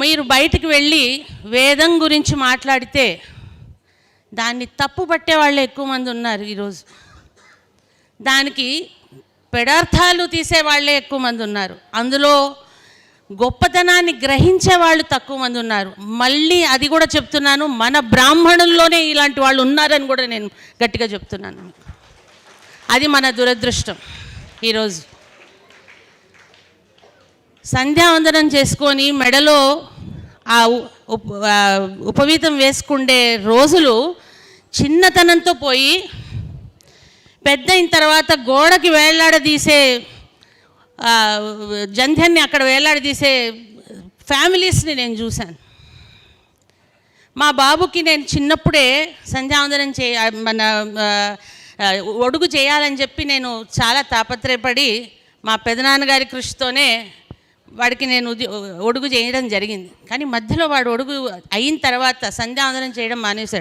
మీరు బయటికి వెళ్ళి వేదం గురించి మాట్లాడితే దాన్ని తప్పు పట్టే వాళ్ళు ఎక్కువ మంది ఉన్నారు ఈరోజు. దానికి పెడార్థాలు తీసే వాళ్ళే ఎక్కువ మంది ఉన్నారు. అందులో గొప్పతనాన్ని గ్రహించే వాళ్ళు తక్కువ మంది ఉన్నారు. మళ్ళీ అది కూడా చెప్తున్నాను, మన బ్రాహ్మణుల్లోనే ఇలాంటి వాళ్ళు ఉన్నారని కూడా నేను గట్టిగా చెప్తున్నాను. అది మన దురదృష్టం. ఈరోజు సంధ్యావందనం చేసుకొని మెడలో ఆ ఉపవీతం వేసుకుండే రోజులు చిన్నతనంతో పోయి పెద్ద అయిన తర్వాత గోడకి వేలాడదీసే జంధ్యాన్ని అక్కడ వేలాడదీసే ఫ్యామిలీస్ని నేను చూశాను. మా బాబుకి నేను చిన్నప్పుడే సంధ్యావందనం ఒడుగు చేయాలని చెప్పి నేను చాలా తాపత్రయపడి మా పెదనాన్నగారి కృషితోనే వాడికి నేను ఒడుగు చేయడం జరిగింది. కానీ మధ్యలో వాడు ఒడుగు అయిన తర్వాత సంధ్యావందనం చేయడం మానేశాడు.